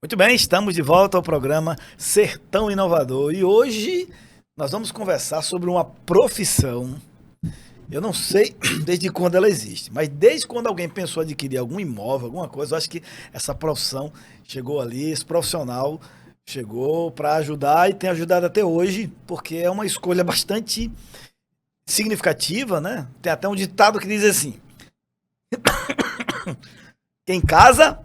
Muito bem, estamos de volta ao programa Sertão Inovador e hoje nós vamos conversar sobre uma profissão. Eu não sei desde quando ela existe, mas desde quando alguém pensou em adquirir algum imóvel, alguma coisa, eu acho que essa profissão chegou ali, esse profissional chegou para ajudar e tem ajudado até hoje, porque é uma escolha bastante significativa, né? Tem até um ditado que diz assim: quem casa,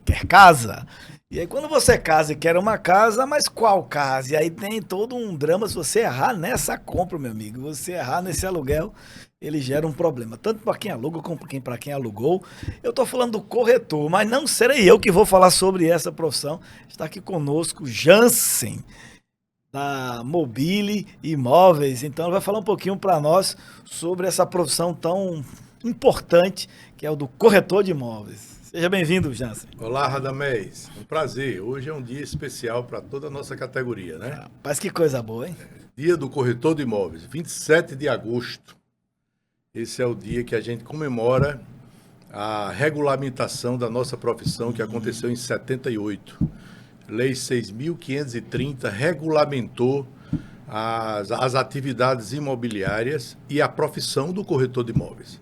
quer casa. E aí quando você casa e quer uma casa, mas qual casa? E aí tem todo um drama, se você errar nessa compra, meu amigo, você errar nesse aluguel, ele gera um problema, tanto para quem aluga como para quem alugou. Eu estou falando do corretor, mas não serei eu que vou falar sobre essa profissão. Está aqui conosco Jansen, da Mobile Imóveis. Então ele vai falar um pouquinho para nós sobre essa profissão tão importante que é o do corretor de imóveis. Seja bem-vindo, Jansen. Olá, Radamés. Um prazer. Hoje é um dia especial para toda a nossa categoria, né? Rapaz, que coisa boa, hein? Dia do Corretor de Imóveis, 27 de agosto. Esse é o dia que a gente comemora a regulamentação da nossa profissão, que aconteceu em 78. Lei 6.530 regulamentou as atividades imobiliárias e a profissão do corretor de imóveis,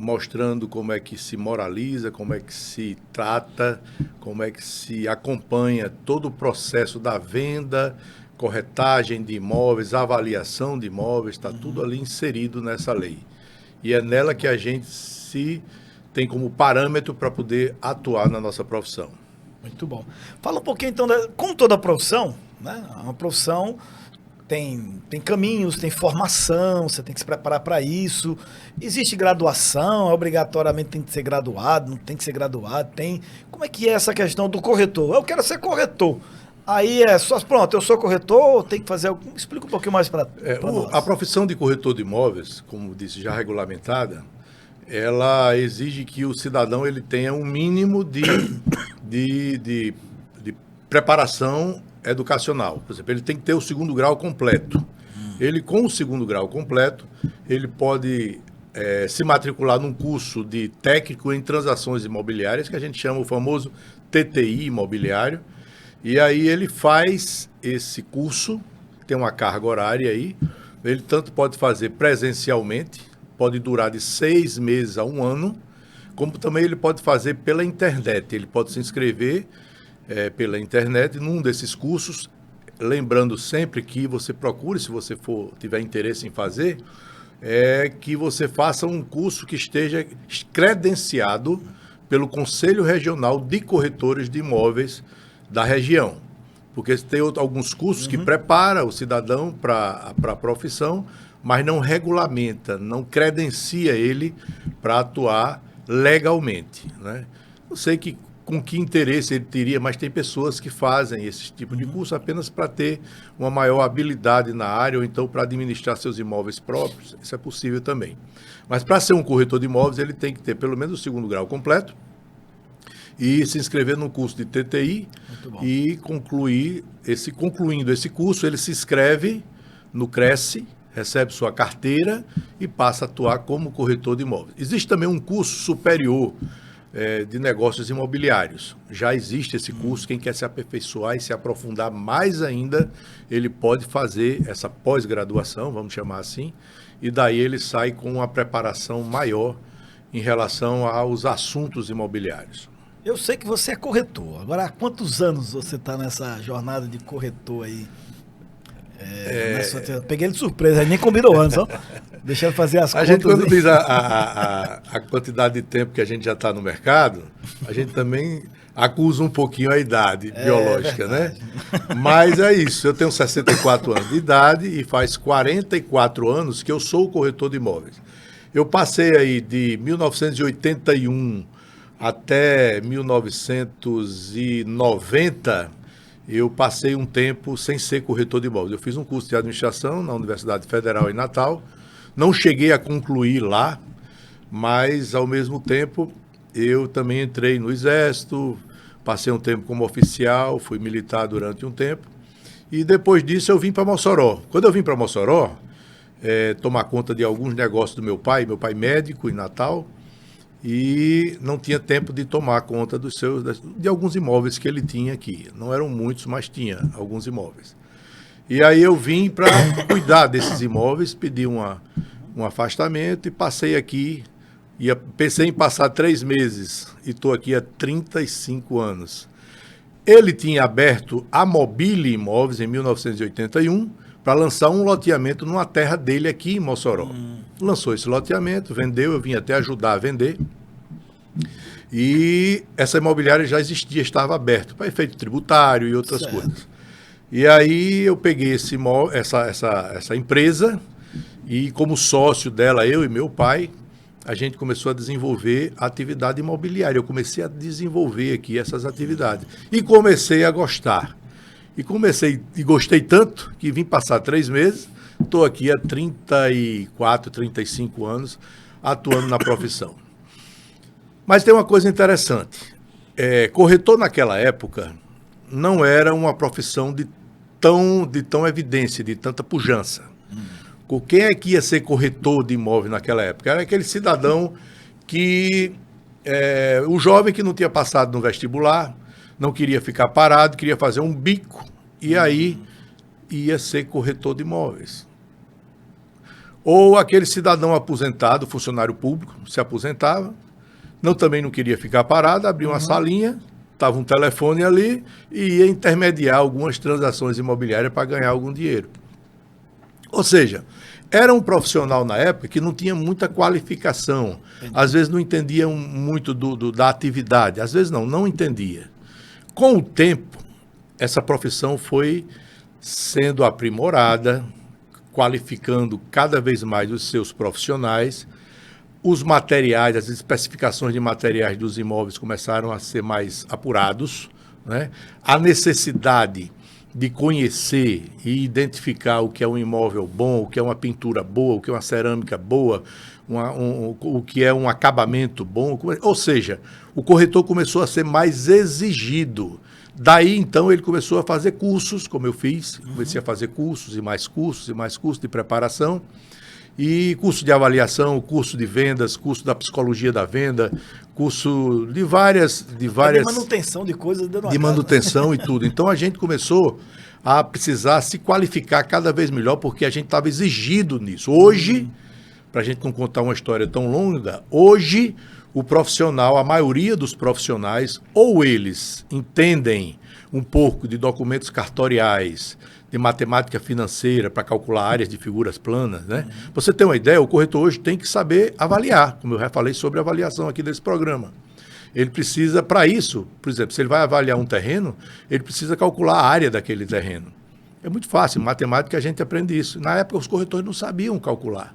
mostrando como é que se moraliza, como é que se trata, como é que se acompanha todo o processo da venda, corretagem de imóveis, avaliação de imóveis, está tudo ali inserido nessa lei. E é nela que a gente se tem como parâmetro para poder atuar na nossa profissão. Muito bom. Fala um pouquinho então, como toda profissão, né? Uma profissão tem caminhos, tem formação, você tem que se preparar para isso. Existe graduação, obrigatoriamente tem que ser graduado, não tem que ser graduado, tem. Como é que é essa questão do corretor? Eu quero ser corretor. Aí é só, pronto, eu sou corretor, tem que fazer algo. Explica um pouquinho mais para nós. A profissão de corretor de imóveis, como disse, já regulamentada, ela exige que o cidadão ele tenha um mínimo de preparação educacional. Por exemplo, ele tem que ter o segundo grau completo. Ele, com o segundo grau completo, ele pode se matricular num curso de técnico em transações imobiliárias, que a gente chama o famoso TTI imobiliário, e aí ele faz esse curso, tem uma carga horária aí, ele tanto pode fazer presencialmente, pode durar de 6 meses a 1 ano, como também ele pode fazer pela internet, ele pode se inscrever pela internet num desses cursos, lembrando sempre que você procure, se você tiver interesse em fazer, que você faça um curso que esteja credenciado pelo Conselho Regional de Corretores de Imóveis da região. Porque tem alguns cursos que preparam o cidadão para a profissão, mas não regulamenta, não credencia ele para atuar legalmente, né? Não sei com que interesse ele teria, mas tem pessoas que fazem esse tipo de curso apenas para ter uma maior habilidade na área ou então para administrar seus imóveis próprios. Isso é possível também. Mas para ser um corretor de imóveis, ele tem que ter pelo menos o segundo grau completo e se inscrever no curso de TTI e concluindo esse curso, ele se inscreve no Cresce, recebe sua carteira e passa a atuar como corretor de imóveis. Existe também um curso superior de negócios imobiliários. Já existe esse curso, quem quer se aperfeiçoar e se aprofundar mais ainda, ele pode fazer essa pós-graduação, vamos chamar assim, e daí ele sai com uma preparação maior em relação aos assuntos imobiliários. Eu sei que você é corretor. Agora, há quantos anos você está nessa jornada de corretor aí? Peguei ele de surpresa, nem combinou antes, ó. Deixa ele fazer as contas. A gente, quando diz a quantidade de tempo que a gente já está no mercado, a gente também acusa um pouquinho a idade biológica, né? Mas é isso, eu tenho 64 anos de idade e faz 44 anos que eu sou o corretor de imóveis. Eu passei aí de 1981 até 1990, eu passei um tempo sem ser corretor de imóveis. Eu fiz um curso de administração na Universidade Federal em Natal, não cheguei a concluir lá, mas ao mesmo tempo eu também entrei no Exército, passei um tempo como oficial, fui militar durante um tempo, e depois disso eu vim para Mossoró. Quando eu vim para Mossoró, tomar conta de alguns negócios do meu pai médico em Natal, e não tinha tempo de tomar conta de alguns imóveis que ele tinha aqui. Não eram muitos, mas tinha alguns imóveis. E aí eu vim para cuidar desses imóveis, pedi um afastamento e passei aqui. Pensei em passar 3 meses e estou aqui há 35 anos. Ele tinha aberto a Mobile Imóveis em 1981 para lançar um loteamento numa terra dele aqui em Mossoró. Lançou esse loteamento, vendeu, eu vim até ajudar a vender. E essa imobiliária já existia, estava aberta para efeito tributário e outras coisas. E aí eu peguei essa empresa e como sócio dela, eu e meu pai, a gente começou a desenvolver a atividade imobiliária. Eu comecei a desenvolver aqui essas atividades. E comecei a gostar. E gostei tanto que vim passar 3 meses. Estou aqui há 34, 35 anos atuando na profissão. Mas tem uma coisa interessante. Corretor naquela época não era uma profissão de tão evidência, de tanta pujança. Quem é que ia ser corretor de imóvel naquela época? Era aquele cidadão o jovem que não tinha passado no vestibular, não queria ficar parado, queria fazer um bico, e aí ia ser corretor de imóveis. Ou aquele cidadão aposentado, funcionário público, se aposentava, também não queria ficar parado, abria uma salinha, estava um telefone ali e ia intermediar algumas transações imobiliárias para ganhar algum dinheiro. Ou seja, era um profissional na época que não tinha muita qualificação. Às vezes não entendia muito da atividade. Às vezes não entendia. Com o tempo, essa profissão foi sendo aprimorada, qualificando cada vez mais os seus profissionais. Os materiais, as especificações de materiais dos imóveis começaram a ser mais apurados, né? A necessidade de conhecer e identificar o que é um imóvel bom, o que é uma pintura boa, o que é uma cerâmica boa, o que é um acabamento bom. Ou seja, o corretor começou a ser mais exigido. Daí, então, ele começou a fazer cursos, como eu fiz. Comecei a fazer cursos e mais cursos de preparação. E curso de avaliação, curso de vendas, curso da psicologia da venda, curso de várias... De manutenção de coisas dentro da casa. De manutenção e tudo. Então a gente começou a precisar se qualificar cada vez melhor, porque a gente estava exigido nisso. Hoje, para a gente não contar uma história tão longa, hoje o profissional, a maioria dos profissionais, ou eles entendem um pouco de documentos cartoriais, de matemática financeira para calcular áreas de figuras planas, né? Pra você ter uma ideia, o corretor hoje tem que saber avaliar, como eu já falei sobre avaliação aqui desse programa. Ele precisa, para isso, por exemplo, se ele vai avaliar um terreno, ele precisa calcular a área daquele terreno. É muito fácil, em matemática a gente aprende isso. Na época os corretores não sabiam calcular.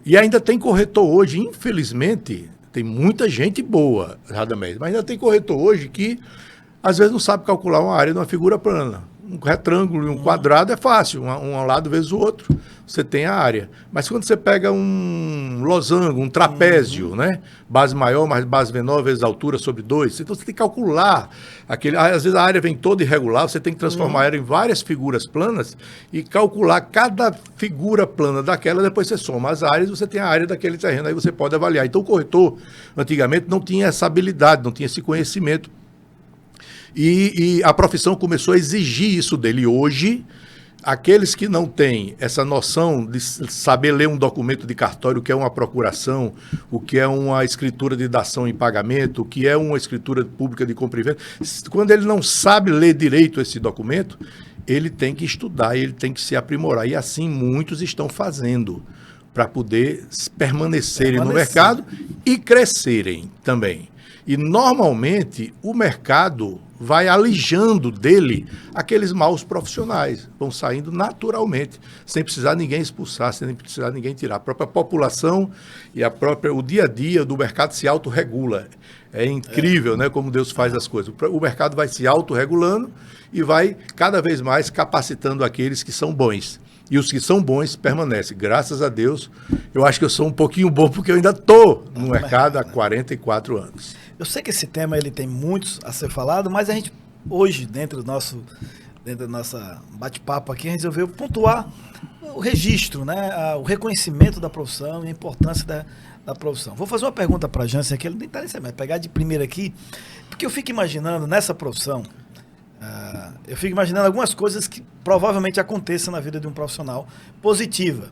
E ainda tem corretor hoje, infelizmente, tem muita gente boa, Radamés, mas ainda tem corretor hoje que às vezes não sabe calcular uma área de uma figura plana. Um retângulo e um quadrado é fácil, um lado vezes o outro, você tem a área. Mas quando você pega um losango, um trapézio, né? Base maior mais base menor vezes a altura sobre 2, então você tem que calcular. Às vezes a área vem toda irregular, você tem que transformar ela em várias figuras planas e calcular cada figura plana daquela, depois você soma as áreas, você tem a área daquele terreno, aí você pode avaliar. Então o corretor, antigamente, não tinha essa habilidade, não tinha esse conhecimento. E a profissão começou a exigir isso dele. Hoje, aqueles que não têm essa noção de saber ler um documento de cartório, o que é uma procuração, o que é uma escritura de dação em pagamento, o que é uma escritura pública de compra e venda, quando ele não sabe ler direito esse documento, ele tem que estudar, ele tem que se aprimorar. E assim muitos estão fazendo para poder permanecerem no mercado e crescerem também. E normalmente o mercado vai alijando dele aqueles maus profissionais, vão saindo naturalmente, sem precisar ninguém expulsar, sem precisar ninguém tirar. A própria população e o dia a dia do mercado se autorregula. É incrível, né, como Deus faz as coisas. O mercado vai se autorregulando e vai cada vez mais capacitando aqueles que são bons. E os que são bons permanecem. Graças a Deus, eu acho que eu sou um pouquinho bom, porque eu ainda estou no mercado há 44 anos. Eu sei que esse tema ele tem muitos a ser falado, mas a gente, hoje, dentro do nosso dentro do nosso bate-papo aqui, a gente resolveu pontuar o registro, né? O reconhecimento da profissão e a importância da profissão. Vou fazer uma pergunta para a Jansen aqui, ele nem está nem sabendo, mas pegar de primeira aqui, porque eu fico imaginando nessa profissão, eu fico imaginando algumas coisas que provavelmente aconteçam na vida de um profissional positiva.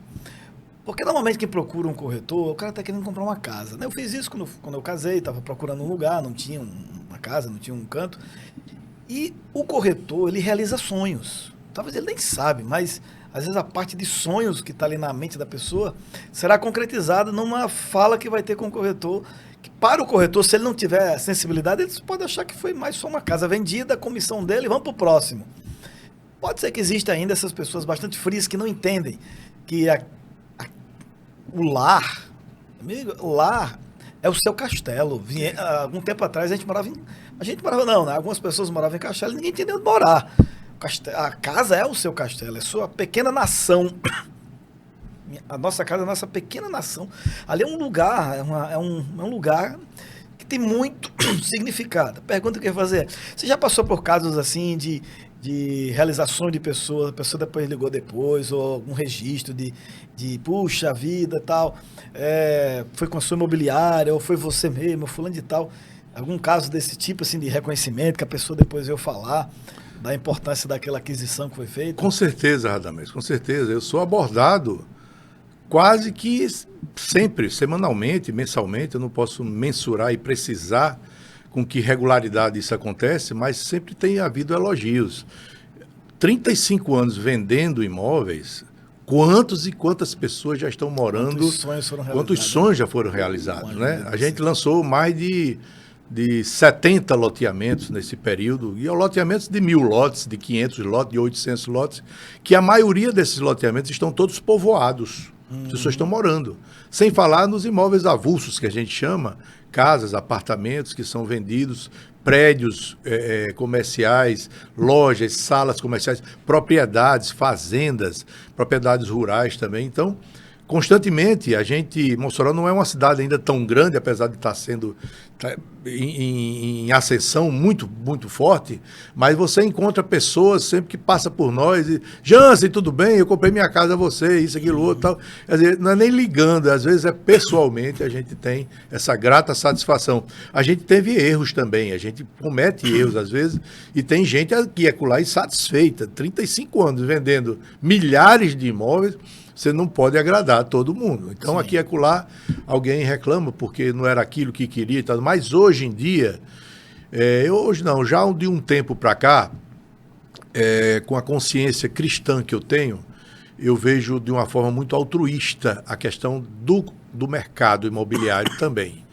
Porque normalmente quem procura um corretor, o cara está querendo comprar uma casa, né? Eu fiz isso quando eu casei, estava procurando um lugar, não tinha uma casa, não tinha um canto. E o corretor, ele realiza sonhos. Talvez ele nem sabe, mas às vezes a parte de sonhos que está ali na mente da pessoa será concretizada numa fala que vai ter com o corretor. Que para o corretor, se ele não tiver sensibilidade, ele pode achar que foi mais só uma casa vendida, a comissão dele, vamos para o próximo. Pode ser que exista ainda essas pessoas bastante frias que não entendem que o lar, amigo, o lar é o seu castelo. Algum tempo atrás a gente morava não, né? Algumas pessoas moravam em castelo e ninguém tinha onde morar. A casa é o seu castelo, é sua pequena nação. A nossa casa é a nossa pequena nação. Ali é um lugar, é um lugar que tem muito significado. Pergunta que eu ia fazer: você já passou por casos assim de realização de pessoa, a pessoa depois ligou depois, ou algum registro de puxa vida, tal, foi com a sua imobiliária, ou foi você mesmo, fulano de tal, algum caso desse tipo, assim, de reconhecimento, que a pessoa depois veio falar da importância daquela aquisição que foi feita? Com certeza, Radamés, com certeza. Eu sou abordado quase que sempre, semanalmente, mensalmente, eu não posso mensurar e precisar com que regularidade isso acontece, mas sempre tem havido elogios. 35 anos vendendo imóveis, quantos e quantas pessoas já estão morando, quantos sonhos já foram realizados, né? A gente lançou mais de 70 loteamentos nesse período, e loteamentos de 1.000 lotes, de 500 lotes, de 800 lotes, que a maioria desses loteamentos estão todos povoados, as pessoas estão morando. Sem falar nos imóveis avulsos, que a gente chama, casas, apartamentos que são vendidos, prédios comerciais, lojas, salas comerciais, propriedades, fazendas, propriedades rurais também. Então, constantemente, Mossoró não é uma cidade ainda tão grande, apesar de estar sendo em ascensão muito, muito forte, mas você encontra pessoas sempre que passam por nós e: Jansen, tudo bem? Eu comprei minha casa a você, isso, aquilo, outro, tal. Quer dizer, não é nem ligando, às vezes pessoalmente, a gente tem essa grata satisfação. A gente teve erros também, a gente comete erros às vezes, e tem gente que é lá insatisfeita, 35 anos vendendo milhares de imóveis. Você não pode agradar a todo mundo. Então, sim, aqui e acolá, alguém reclama porque não era aquilo que queria e tal. Mas hoje em dia, já de um tempo para cá, com a consciência cristã que eu tenho, eu vejo de uma forma muito altruísta a questão do mercado imobiliário também.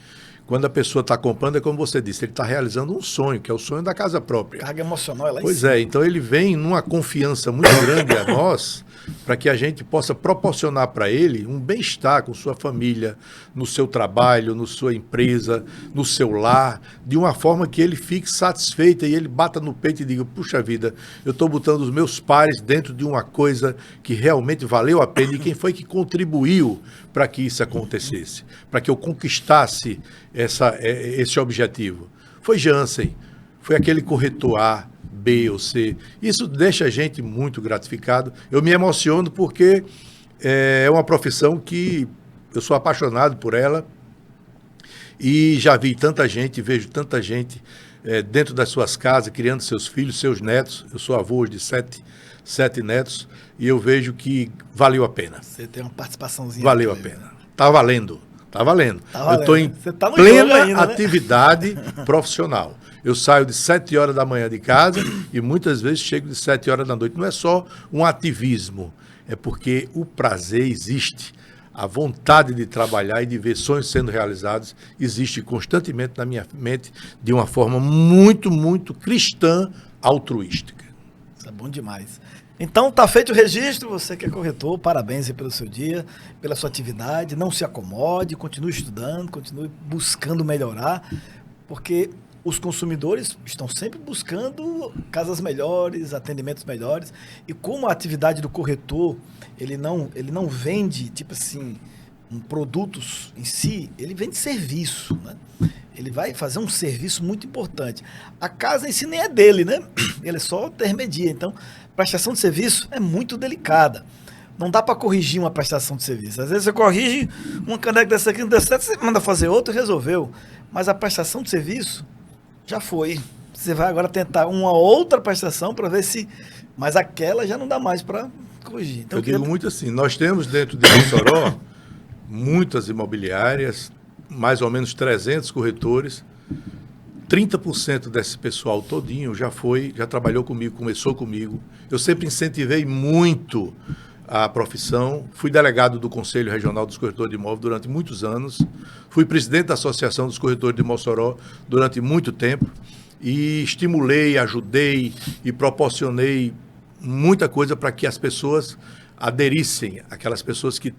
Quando a pessoa está comprando, é como você disse, ele está realizando um sonho, que é o sonho da casa própria. Carga emocional é lá em Pois cima. então ele vem numa confiança muito grande a nós, para que a gente possa proporcionar para ele um bem-estar com sua família, no seu trabalho, na sua empresa, no seu lar, de uma forma que ele fique satisfeito e ele bata no peito e diga: puxa vida, eu estou botando os meus pares dentro de uma coisa que realmente valeu a pena, e quem foi que contribuiu para que isso acontecesse, para que eu conquistasse esse objetivo? Foi Jansen, foi aquele corretor A, B ou C. Isso deixa a gente muito gratificado. Eu me emociono porque é uma profissão que eu sou apaixonado por ela, e já vi tanta gente, vejo tanta gente dentro das suas casas, criando seus filhos, seus netos. Eu sou avô de sete netos, e eu vejo que valeu a pena. Você tem uma participaçãozinha. Valeu a pena. Está valendo. Está valendo. Eu estou em tá plena ainda, atividade profissional. Eu saio de 7 horas da manhã de casa e muitas vezes chego de 7 horas da noite. Não é só um ativismo, é porque o prazer existe. A vontade de trabalhar e de ver sonhos sendo realizados existe constantemente na minha mente, de uma forma muito, muito cristã, altruística. Isso é bom demais. Então, tá feito o registro. Você que é corretor, parabéns aí pelo seu dia, pela sua atividade. Não se acomode, continue estudando, continue buscando melhorar, porque os consumidores estão sempre buscando casas melhores, atendimentos melhores. E como a atividade do corretor, ele não vende, tipo assim, um produto em si, ele vende serviço, né? Ele vai fazer um serviço muito importante. A casa em si nem é dele, né? Ele só intermedia. Então, prestação de serviço é muito delicada. Não dá para corrigir uma prestação de serviço. Às vezes você corrige uma caneca dessa aqui, não deu certo, você manda fazer outra e resolveu. Mas a prestação de serviço já foi. Você vai agora tentar uma outra prestação para ver se... Mas aquela já não dá mais para corrigir. Então, eu digo muito assim, nós temos dentro de Mossoró muitas imobiliárias, mais ou menos 300 corretores, 30% desse pessoal todinho já trabalhou comigo, começou comigo. Eu sempre incentivei muito a profissão, fui delegado do Conselho Regional dos Corretores de Imóveis durante muitos anos, fui presidente da Associação dos Corretores de Mossoró durante muito tempo e estimulei, ajudei e proporcionei muita coisa para que as pessoas aderissem, aquelas pessoas que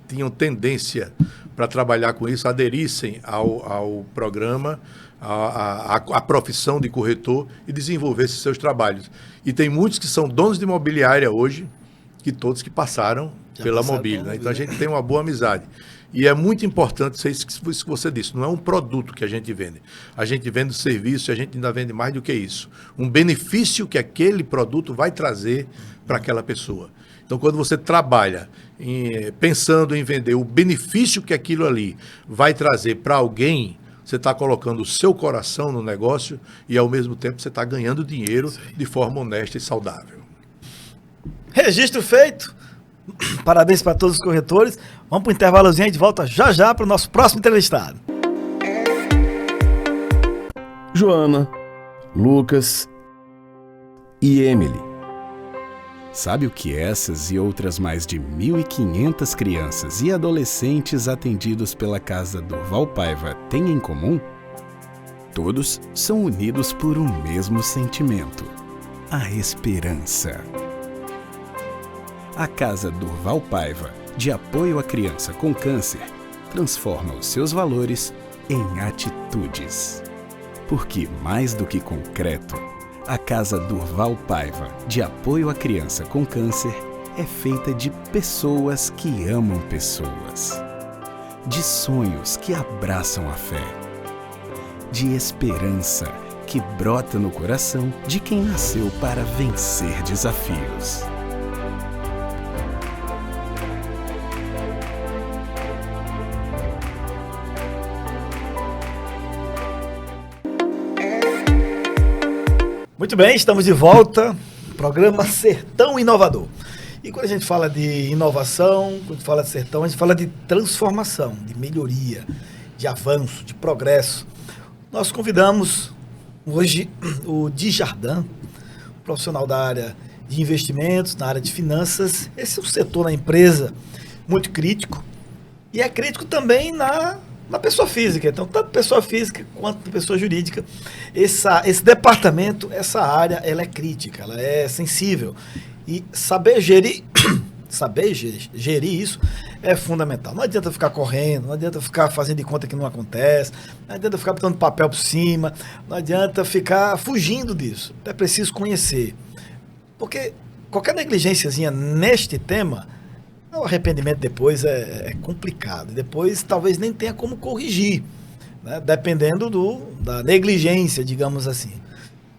tinham tendência para trabalhar com isso, aderissem ao programa, à profissão de corretor e desenvolvessem seus trabalhos. E tem muitos que são donos de imobiliária hoje, que todos que passaram pela Mobília, né? Então a gente tem uma boa amizade. E é muito importante isso que você disse, não é um produto que a gente vende. A gente vende o serviço e a gente ainda vende mais do que isso. Um benefício que aquele produto vai trazer para aquela pessoa. Então, quando você trabalha pensando em vender o benefício que aquilo ali vai trazer para alguém, você está colocando o seu coração no negócio e, ao mesmo tempo, você está ganhando dinheiro de forma honesta e saudável. Registro feito. Parabéns para todos os corretores. Vamos para o intervalozinho e de volta já já para o nosso próximo entrevistado. Joana, Lucas e Emily. Sabe o que essas e outras mais de 1.500 crianças e adolescentes atendidos pela Casa Durval Paiva têm em comum? Todos são unidos por um mesmo sentimento: a esperança. A Casa Durval Paiva, de apoio à criança com câncer, transforma os seus valores em atitudes. Porque, mais do que concreto, a Casa Durval Paiva, de apoio à criança com câncer, é feita de pessoas que amam pessoas. De sonhos que abraçam a fé. De esperança que brota no coração de quem nasceu para vencer desafios. Muito bem, estamos de volta. Programa Sertão Inovador. E quando a gente fala de inovação, quando a gente fala de sertão, a gente fala de transformação, de melhoria, de avanço, de progresso. Nós convidamos hoje o Djardin, profissional da área de investimentos, na área de finanças. Esse é um setor na empresa muito crítico. E é crítico também na pessoa física. Então, tanto pessoa física quanto pessoa jurídica, esse departamento, essa área, ela é crítica, ela é sensível. E saber gerir isso é fundamental. Não adianta ficar correndo, não adianta ficar fazendo de conta que não acontece, não adianta ficar botando papel por cima, não adianta ficar fugindo disso. É preciso conhecer. Porque qualquer negligênciazinha neste tema, o arrependimento depois é complicado. Depois talvez nem tenha como corrigir, né? Dependendo da negligência, digamos assim.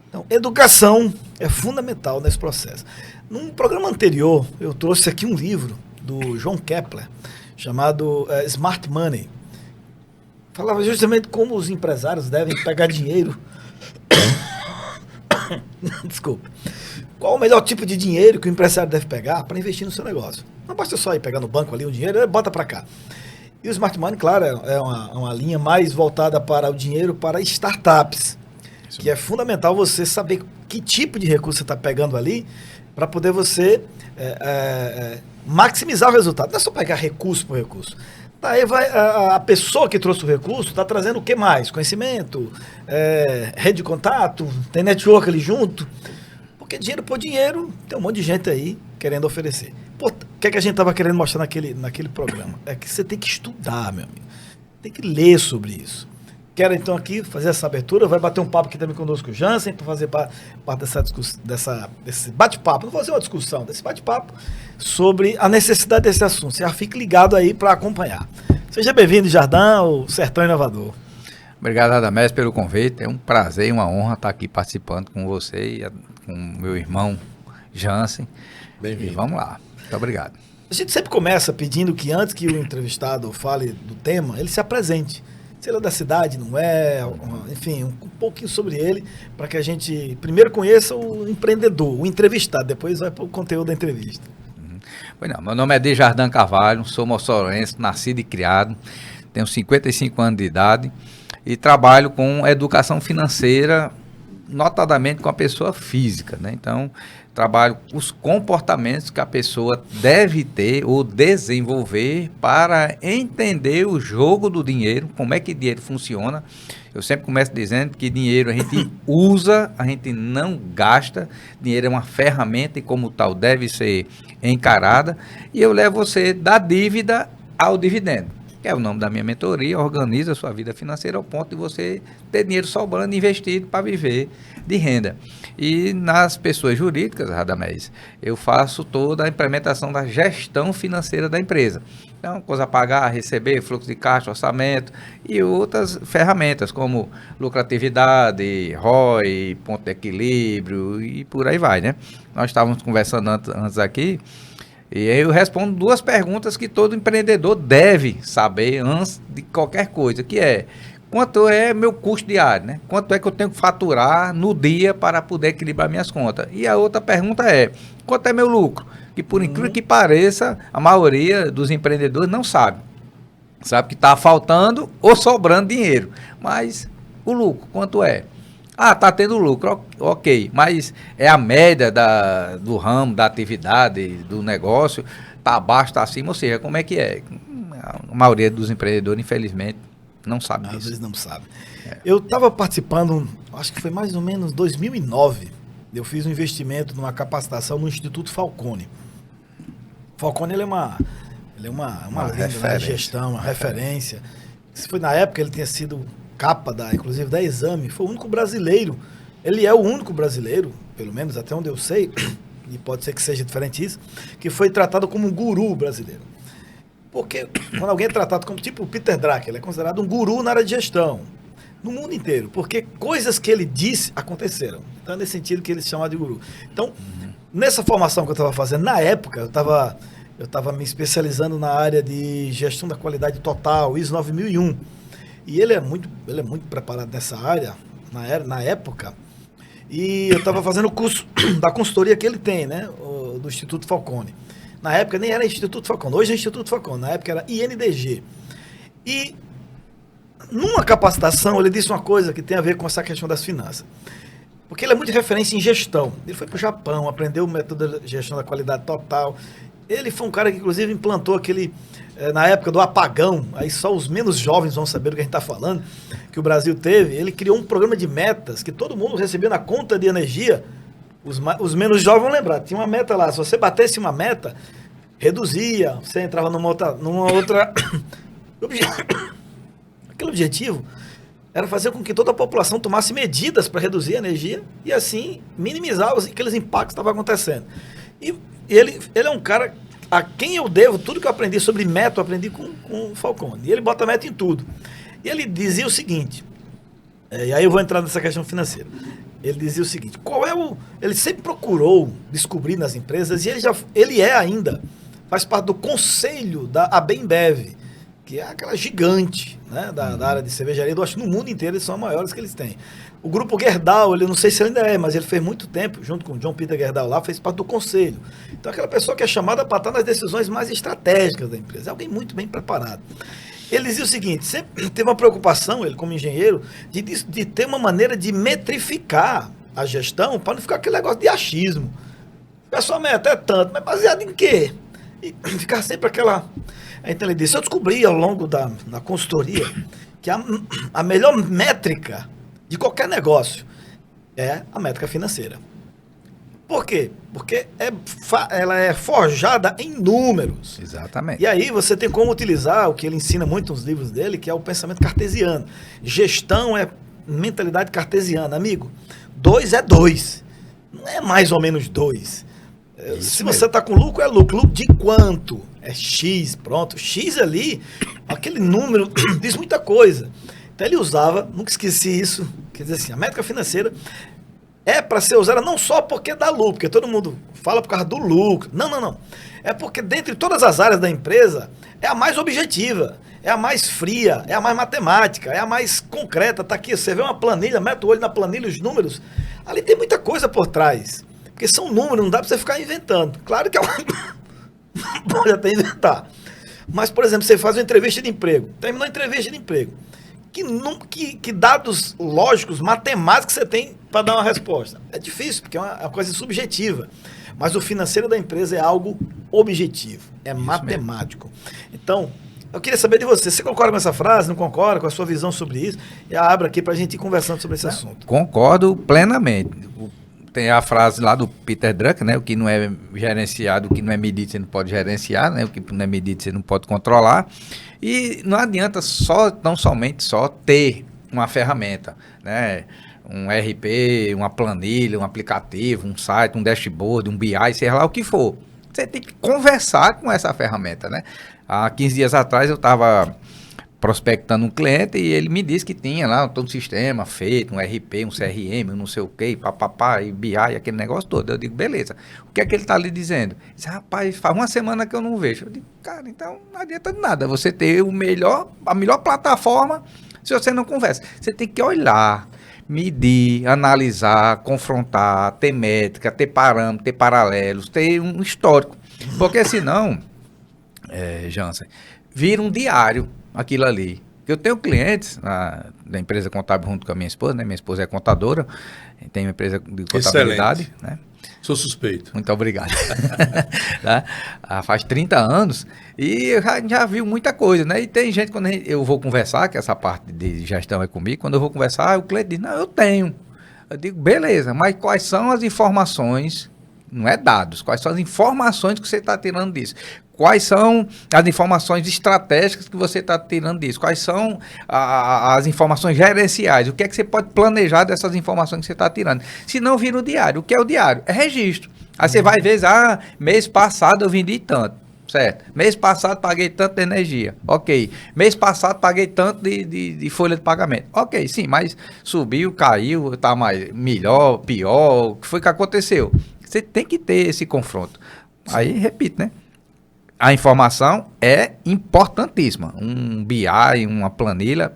Então, educação é fundamental nesse processo. Num programa anterior, eu trouxe aqui um livro do João Kepler, chamado Smart Money. Falava justamente como os empresários devem pegar dinheiro. Desculpa. Qual o melhor tipo de dinheiro que o empresário deve pegar para investir no seu negócio? Não basta só ir pegar no banco ali o dinheiro, bota para cá. E o Smart Money, claro, é uma linha mais voltada para o dinheiro para startups, que é fundamental você saber que tipo de recurso você está pegando ali para poder você maximizar o resultado. Não é só pegar recurso por recurso. Daí a pessoa que trouxe o recurso está trazendo o que mais? Conhecimento, rede de contato, tem network ali junto. Porque dinheiro por dinheiro, tem um monte de gente aí querendo oferecer. Pô, o que é que a gente estava querendo mostrar naquele programa? É que você tem que estudar, meu amigo. Tem que ler sobre isso. quero então aqui fazer essa abertura, vai bater um papo aqui também conosco o Jansen, para fazer parte desse bate-papo, não vou fazer uma discussão, desse bate-papo sobre a necessidade desse assunto. Você já fique ligado aí para acompanhar. Seja bem-vindo, Jardão, o Sertão Inovador. Obrigado, Radamés, pelo convite. É um prazer e uma honra estar aqui participando com você e com meu irmão Jansen. Bem-vindo. E vamos lá. Muito obrigado. A gente sempre começa pedindo que antes que o entrevistado fale do tema, ele se apresente. Se ele é da cidade, não é, enfim, um pouquinho sobre ele, para que a gente primeiro conheça o empreendedor, o entrevistado, depois vai para o conteúdo da entrevista. Pois não, meu nome é Desjardins Carvalho, sou moçoroense, nascido e criado, tenho 55 anos de idade e trabalho com educação financeira, notadamente com a pessoa física, né? Então, trabalho os comportamentos que a pessoa deve ter ou desenvolver para entender o jogo do dinheiro, como é que dinheiro funciona. Eu sempre começo dizendo que dinheiro a gente usa, a gente não gasta. Dinheiro é uma ferramenta e como tal deve ser encarada. E eu levo você da dívida ao dividendo, que é o nome da minha mentoria, organiza a sua vida financeira ao ponto de você ter dinheiro sobrando investido para viver de renda. E nas pessoas jurídicas, Radamés, eu faço toda a implementação da gestão financeira da empresa. Então, coisa a pagar, receber, fluxo de caixa, orçamento e outras ferramentas como lucratividade, ROI, ponto de equilíbrio e por aí vai, né? Nós estávamos conversando antes aqui. E aí eu respondo duas perguntas que todo empreendedor deve saber antes de qualquer coisa, que é, quanto é meu custo diário, né? Quanto é que eu tenho que faturar no dia para poder equilibrar minhas contas? E a outra pergunta é, quanto é meu lucro? Que por incrível que pareça, a maioria dos empreendedores não sabe. Sabe que está faltando ou sobrando dinheiro, mas o lucro, quanto é? Ah, está tendo lucro, ok, mas é a média do ramo, da atividade, do negócio, está abaixo, está acima, ou seja, como é que é? A maioria dos empreendedores, infelizmente, não sabe disso. Às vezes não sabe. Eu estava participando, acho que foi mais ou menos 2009, eu fiz um investimento numa capacitação no Instituto Falcone. Falcone, ele é uma linda na gestão, uma referência. Isso foi na época, ele tinha sido capa, inclusive, da Exame, foi o único brasileiro, ele é o único brasileiro, pelo menos até onde eu sei, e pode ser que seja diferente isso, que foi tratado como um guru brasileiro. Porque quando alguém é tratado como tipo o Peter Drucker, ele é considerado um guru na área de gestão, no mundo inteiro, porque coisas que ele disse aconteceram. Então, nesse sentido que ele se chama de guru. Então, nessa formação que eu estava fazendo, na época, eu estava me especializando na área de gestão da qualidade total, ISO 9001. E ele é muito preparado nessa área, na época, e eu estava fazendo o curso da consultoria que ele tem, né, do Instituto Falcone. Na época nem era Instituto Falcone, hoje é Instituto Falcone, na época era INDG. E numa capacitação ele disse uma coisa que tem a ver com essa questão das finanças. Porque ele é muito referência em gestão. Ele foi para o Japão, aprendeu o método de gestão da qualidade total. Ele foi um cara que, inclusive, implantou aquele, na época do apagão, aí só os menos jovens vão saber do que a gente está falando, que o Brasil teve. Ele criou um programa de metas que todo mundo recebia na conta de energia. Os menos jovens vão lembrar. Tinha uma meta lá. Se você batesse uma meta, reduzia. Você entrava numa outra... Aquele objetivo era fazer com que toda a população tomasse medidas para reduzir a energia e, assim, minimizar aqueles impactos que estavam acontecendo. E ele é um cara a quem eu devo tudo que eu aprendi sobre meta, eu aprendi com o Falcone. E ele bota meta em tudo. E ele dizia o seguinte, e aí eu vou entrar nessa questão financeira. Ele dizia o seguinte, ele sempre procurou descobrir nas empresas, e ele ainda, faz parte do conselho da Abembev, que é aquela gigante, né, da área de cervejaria, eu acho que no mundo inteiro eles são os maiores que eles têm. O grupo Gerdau, ele não sei se ainda é, mas ele fez muito tempo, junto com o John Peter Gerdau lá, fez parte do conselho. Então, aquela pessoa que é chamada para estar nas decisões mais estratégicas da empresa, é alguém muito bem preparado. Ele dizia o seguinte, sempre teve uma preocupação, ele como engenheiro, de ter uma maneira de metrificar a gestão, para não ficar aquele negócio de achismo. O pessoal meta é tanto, mas baseado em quê? E ficar sempre aquela... Então ele disse, eu descobri ao longo da consultoria que a melhor métrica de qualquer negócio é a métrica financeira. Por quê? Porque ela é forjada em números. Exatamente. E aí você tem como utilizar o que ele ensina muito nos livros dele, que é o pensamento cartesiano. Gestão é mentalidade cartesiana, amigo. 2 é 2. Não é mais ou menos 2. Se você está com lucro, é lucro. Lucro de quanto? É X, pronto. X ali, aquele número diz muita coisa. Então ele usava, nunca esqueci isso, quer dizer assim, a métrica financeira é para ser usada não só porque dá lucro, porque todo mundo fala por causa do lucro. Não, não, não. É porque dentre todas as áreas da empresa, é a mais objetiva, é a mais fria, é a mais matemática, é a mais concreta. Tá aqui, você vê uma planilha, mete o olho na planilha, os números, ali tem muita coisa por trás. Porque são números, não dá para você ficar inventando. Claro que é pode até inventar. Mas, por exemplo, você faz uma entrevista de emprego, terminou a entrevista de emprego. Que dados lógicos, matemáticos você tem para dar uma resposta? É difícil, porque é uma coisa subjetiva. Mas o financeiro da empresa é algo objetivo, é isso matemático. Mesmo. Então, eu queria saber de você. Você concorda com essa frase? Não concorda com a sua visão sobre isso? E abra aqui para a gente ir conversando sobre esse assunto. Concordo plenamente. Tem a frase lá do Peter Drucker, né? O que não é gerenciado, o que não é medido, você não pode gerenciar, né? O que não é medido, você não pode controlar. E não adianta tão somente ter uma ferramenta, né? Um RP, uma planilha, um aplicativo, um site, um dashboard, um BI, sei lá o que for. Você tem que conversar com essa ferramenta, né? Há 15 dias atrás eu estava prospectando um cliente e ele me disse que tinha lá todo o sistema feito, um RP, um CRM, um não sei o que, papapá, e BI, aquele negócio todo. Eu digo, beleza. O que é que ele está ali dizendo? Ele disse, rapaz, faz uma semana que eu não vejo. Eu digo, cara, então não adianta de nada você ter a melhor plataforma se você não conversa. Você tem que olhar, medir, analisar, confrontar, ter métrica, ter parâmetros, ter paralelos, ter um histórico. Porque senão, Jansen, vira um diário aquilo ali. Eu tenho clientes da empresa contábil junto com a minha esposa, né? Minha esposa é contadora, tem uma empresa de contabilidade. Excelente. Né? Sou suspeito. Muito obrigado. Né? Faz 30 anos e eu já vi muita coisa, né? E tem gente, quando eu vou conversar, que essa parte de gestão é comigo, quando eu vou conversar, o cliente diz, não, eu tenho. Eu digo, beleza, mas quais são as informações, não é dados, quais são as informações que você está tirando disso? Quais são as informações estratégicas que você está tirando disso? Quais são as informações gerenciais? O que é que você pode planejar dessas informações que você está tirando? Se não vira o diário. O que é o diário? É registro. Aí você vai ver, mês passado eu vendi tanto, certo? Mês passado paguei tanto de energia, ok. Mês passado paguei tanto de folha de pagamento, ok, sim, mas subiu, caiu, está melhor, pior, o que foi que aconteceu? Você tem que ter esse confronto. Aí, repito, né? A informação é importantíssima. Um BI, uma planilha,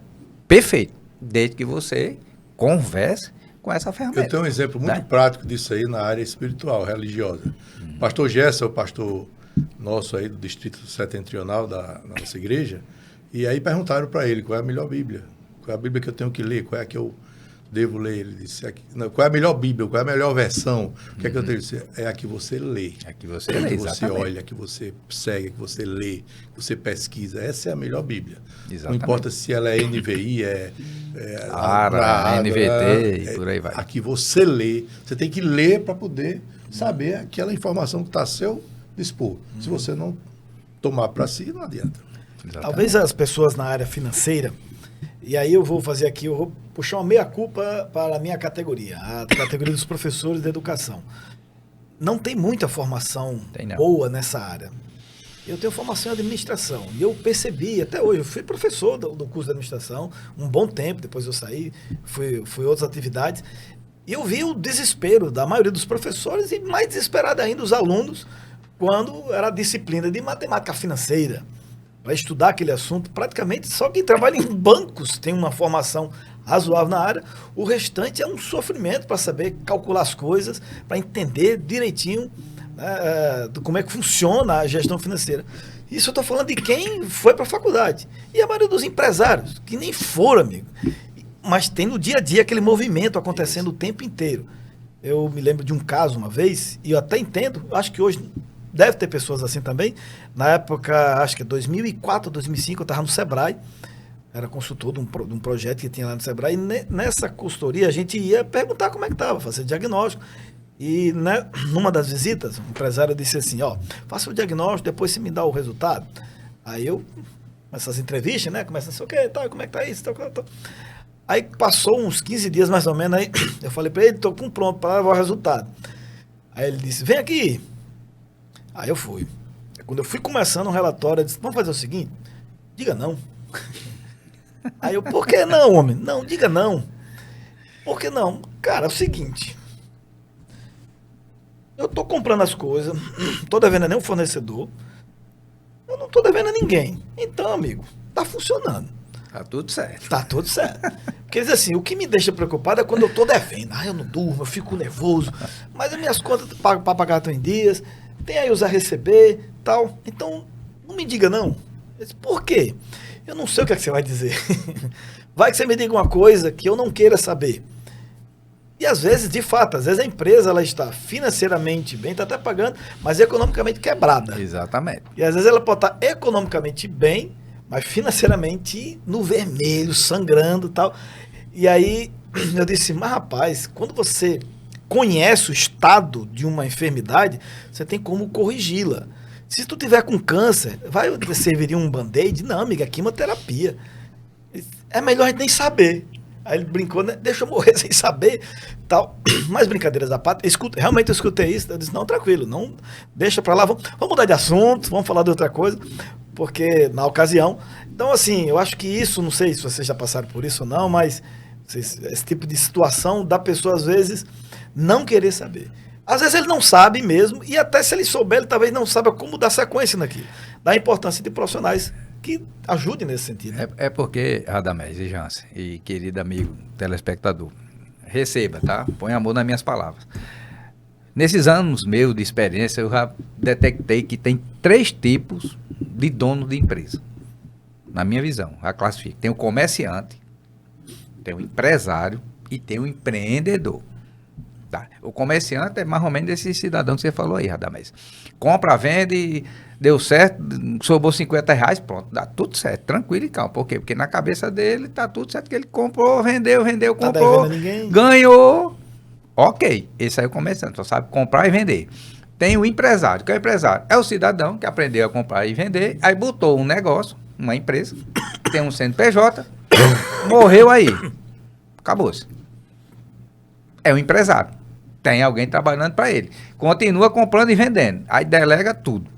perfeito. Desde que você converse com essa ferramenta. Eu tenho um exemplo muito prático disso aí na área espiritual, religiosa. Pastor Gerson, o pastor nosso aí do Distrito Setentrional da nossa igreja, e aí perguntaram para ele qual é a melhor Bíblia. Qual é a Bíblia que eu tenho que ler? Qual é a que eu devo ler? Ele disse, qual é a melhor Bíblia? Qual é a melhor versão? O que é que eu tenho que dizer? É a que você lê. É a que você lê, que você olha, que você segue, que você lê, que você pesquisa. Essa é a melhor Bíblia. Exatamente. Não importa se ela é NVI, ARA, NVT, e por aí vai. A que você lê. Você tem que ler para poder saber aquela informação que está a seu dispor. Se você não tomar para si, não adianta. Exatamente. Talvez as pessoas na área financeira, e aí eu vou puxar uma meia-culpa para a minha categoria, a categoria dos professores de educação. Não tem muita formação boa nessa área. Eu tenho formação em administração, e eu percebi, até hoje, eu fui professor do curso de administração, um bom tempo, depois eu saí, fui outras atividades, e eu vi o desespero da maioria dos professores, e mais desesperado ainda os alunos, quando era a disciplina de matemática financeira, para estudar aquele assunto. Praticamente só quem trabalha em bancos tem uma formação razoável na área, o restante é um sofrimento para saber calcular as coisas, para entender direitinho como é que funciona a gestão financeira. Isso eu estou falando de quem foi para a faculdade. E a maioria dos empresários, que nem foram, amigo, mas tem no dia a dia aquele movimento acontecendo o tempo inteiro. Eu me lembro de um caso uma vez, e eu até entendo, acho que hoje deve ter pessoas assim também. Na época, acho que é 2004, 2005, eu estava no Sebrae, era consultor de um projeto que tinha lá no Sebrae, e nessa consultoria a gente ia perguntar como é que estava, fazer diagnóstico. E né, numa das visitas, o empresário disse assim, ó, faça o diagnóstico, depois você me dá o resultado. Aí eu, essas entrevistas, né, começa a sei o que, tal, como é que tá isso, tal. Aí passou uns 15 dias mais ou menos, aí eu falei para ele, tô com pronto para levar o resultado. Aí ele disse, vem aqui. Aí eu fui. Quando eu fui começando o relatório, eu disse, vamos fazer o seguinte, diga não. Aí eu, por que não, homem? Não, diga não. Por que não? Cara, é o seguinte, eu tô comprando as coisas, não tô devendo a nenhum fornecedor, eu não tô devendo a ninguém. Então, amigo, tá funcionando. Tá tudo certo. Tá tudo certo. Porque diz assim, o que me deixa preocupado é quando eu tô devendo. Ah, eu não durmo, eu fico nervoso. Mas as minhas contas para pagar estão em dias, tem aí os a receber, tal. Então, não me diga não. Eu disse, por quê? Eu não sei o que é que você vai dizer. Vai que você me diga uma coisa que eu não queira saber. E às vezes, de fato, às vezes a empresa ela está financeiramente bem, está até pagando, mas economicamente quebrada. Exatamente. E às vezes ela pode estar economicamente bem, mas financeiramente no vermelho, sangrando e tal. E aí eu disse, mas rapaz, quando você conhece o estado de uma enfermidade, você tem como corrigi-la. Se tu tiver com câncer, vai servir um band-aid? Não, amiga, é quimioterapia. É melhor a gente nem saber. Aí ele brincou, né? Deixa eu morrer sem saber, tal. Mas brincadeiras à parte, realmente eu escutei isso, eu disse, não, tranquilo, não, deixa pra lá, vamos mudar de assunto, vamos falar de outra coisa, porque na ocasião, então assim, eu acho que isso, não sei se vocês já passaram por isso ou não, mas esse tipo de situação da pessoa às vezes não querer saber. Às vezes ele não sabe mesmo, e até se ele souber, ele talvez não saiba como dar sequência naquilo. Da importância de profissionais que ajudem nesse sentido. É porque, Radamés e Jansen, e querido amigo telespectador, receba, tá? Põe amor nas minhas palavras. Nesses anos meus de experiência, eu já detectei que tem 3 tipos de dono de empresa. Na minha visão, já classifico. Tem o comerciante, tem o empresário e tem o empreendedor. Tá. O comerciante é mais ou menos esse cidadão que você falou aí, Radamés. Compra, vende, deu certo, sobrou R$50, pronto, dá tudo certo, tranquilo e calmo. Por quê? Porque na cabeça dele tá tudo certo, que ele comprou, vendeu, comprou, ganhou. Ok, esse aí é o comerciante, só sabe comprar e vender. Tem o empresário, que é o empresário. É o cidadão que aprendeu a comprar e vender, aí botou um negócio, uma empresa, tem um CNPJ, morreu aí, acabou-se. É o empresário. Tem alguém trabalhando para ele. Continua comprando e vendendo. Aí delega tudo.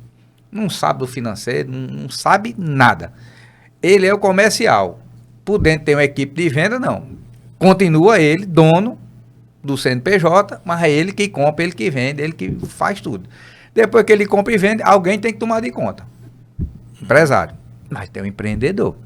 Não sabe do financeiro, não sabe nada. Ele é o comercial. Por dentro tem uma equipe de venda, não. Continua ele, dono do CNPJ, mas é ele que compra, ele que vende, ele que faz tudo. Depois que ele compra e vende, alguém tem que tomar de conta. Empresário. Mas tem um empreendedor.